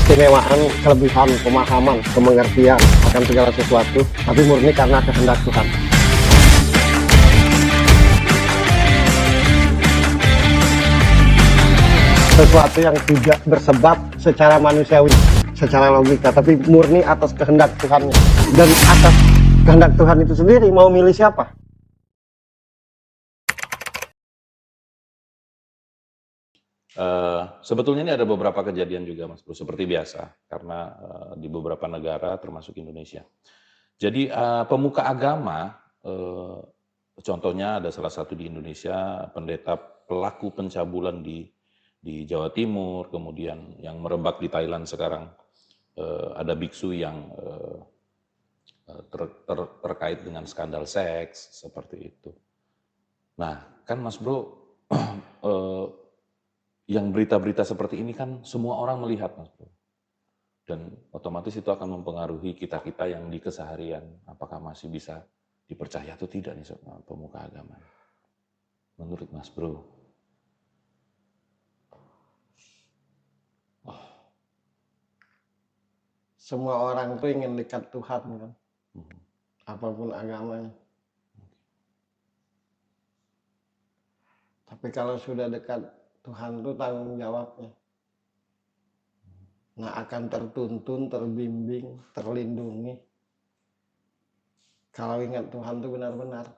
keistimewaan, kelebihan, pemahaman, kemengertian akan segala sesuatu, tapi murni karena kehendak Tuhan. Sesuatu yang tidak bersebab secara manusiawi, secara logika, tapi murni atas kehendak Tuhan. Dan atas kehendak Tuhan itu sendiri mau milih siapa? Sebetulnya ini ada beberapa kejadian juga, Mas Bro, seperti biasa, karena di beberapa negara termasuk Indonesia. Jadi pemuka agama, contohnya ada salah satu di Indonesia, pendeta pelaku pencabulan di Jawa Timur, kemudian yang merebak di Thailand sekarang, ada biksu yang terkait dengan skandal seks, seperti itu. Nah, kan Mas Bro, yang berita-berita seperti ini kan semua orang melihat, Mas Bro. Dan otomatis itu akan mempengaruhi kita-kita yang di keseharian. Apakah masih bisa dipercaya atau tidak nih sama pemuka agama? Menurut Mas Bro. Semua orang tuh ingin dekat Tuhan kan, apapun agamanya. Tapi kalau sudah dekat Tuhan tuh tanggung jawabnya. Nah, akan tertuntun, terbimbing, terlindungi. Kalau ingat Tuhan tuh benar-benar.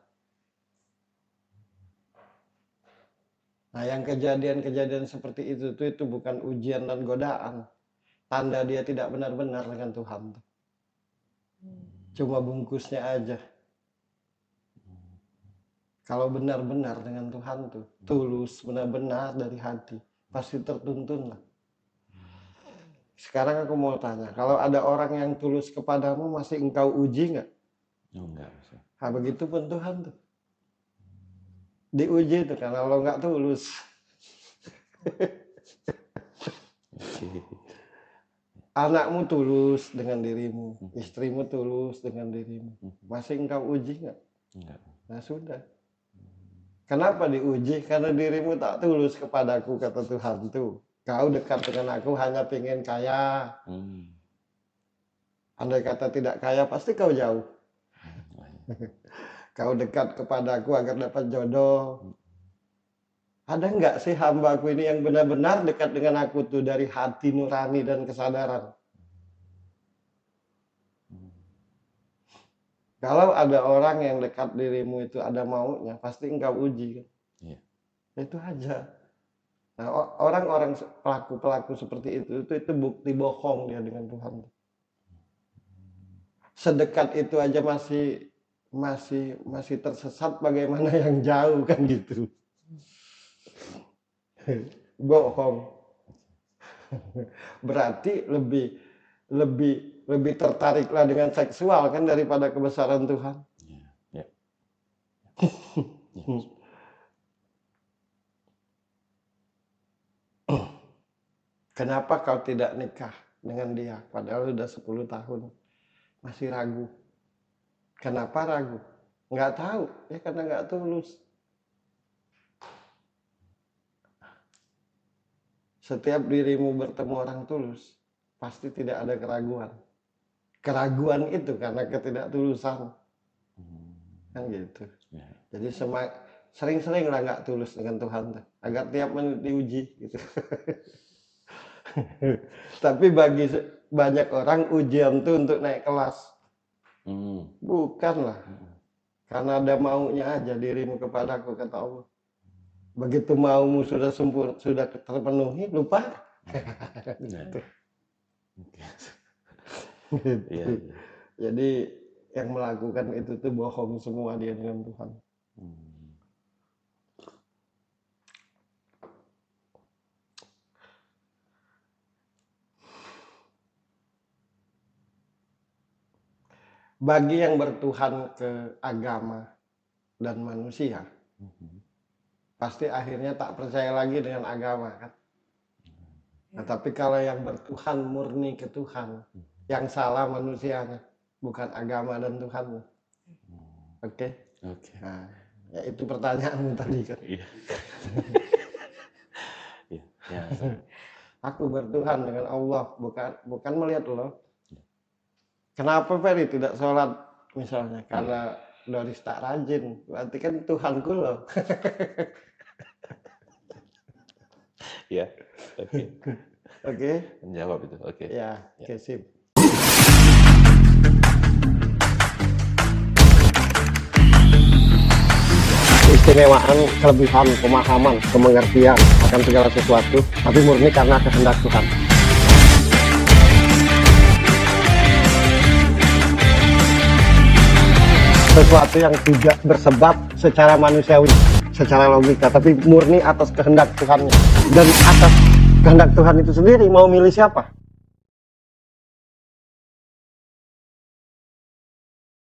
Nah, yang kejadian-kejadian seperti itu bukan ujian dan godaan. Tanda dia tidak benar-benar dengan Tuhan. Cuma bungkusnya aja. Kalau benar-benar dengan Tuhan tuh, tulus, benar-benar dari hati, pasti tertuntun lah. Sekarang aku mau tanya, kalau ada orang yang tulus kepadamu, masih engkau uji nggak? Enggak. Nah, begitu pun Tuhan tuh. Diuji tuh, karena lo nggak tulus. Anakmu tulus dengan dirimu, istrimu tulus dengan dirimu. Masih engkau uji nggak? Enggak. Nah sudah. Kenapa diuji? Karena dirimu tak tulus kepadaku, kata Tuhan tuh. Kau dekat dengan aku hanya pengen kaya. Andai kata tidak kaya, pasti kau jauh. Kau dekat kepadaku agar dapat jodoh. Ada nggak sih hambaku ini yang benar-benar dekat dengan aku tuh dari hati nurani dan kesadaran? Kalau ada orang yang dekat dirimu itu ada maunya, pasti engkau uji kan? Iya. Itu aja. Nah, orang-orang pelaku-pelaku seperti itu bukti bohong dia dengan Tuhan. Sedekat itu aja masih tersesat, bagaimana yang jauh kan gitu. Bohong. Berarti lebih tertariklah dengan seksual kan daripada kebesaran Tuhan. Ya. Kenapa kau tidak nikah dengan dia padahal sudah 10 tahun? Masih ragu. Kenapa ragu? Nggak tahu, ya karena nggak tulus. Setiap dirimu bertemu orang tulus, pasti tidak ada keraguan. Keraguan itu karena ketidaktulusan. Kan gitu. Jadi sering-seringlah nggak tulus dengan Tuhan, agar tiap menit diuji gitu. Tapi bagi banyak orang ujian itu untuk naik kelas. Bukanlah. Karena ada maunya aja dirimu kepadaku, kata Allah. Begitu maumu sudah sempurna, sudah terpenuhi, lupa. Gitu. Gitu. Jadi yang melakukan itu tuh bohong semua dia dengan Tuhan. Bagi yang bertuhan ke agama dan manusia, pasti akhirnya tak percaya lagi dengan agama kan. Nah, tapi kalau yang bertuhan murni ke Tuhan, yang salah manusianya, bukan agama dan Tuhan. Oke? Nah, ya itu pertanyaanmu tadi kan. Iya. Aku bertuhan dengan Allah, bukan melihat lo. Kenapa Ferry tidak sholat misalnya? Karena Doris tak rajin, berarti kan Tuhanku loh. Ya, oke. Oke, Menjawab itu. Oke. ya, oke, sip. Keistimewaan, kelebihan, pemahaman, pengertian akan segala sesuatu, tapi murni karena kehendak Tuhan. Sesuatu yang tidak bersebab secara manusiawi, secara logika, tapi murni atas kehendak Tuhannya. Dan atas kehendak Tuhan itu sendiri mau milih siapa?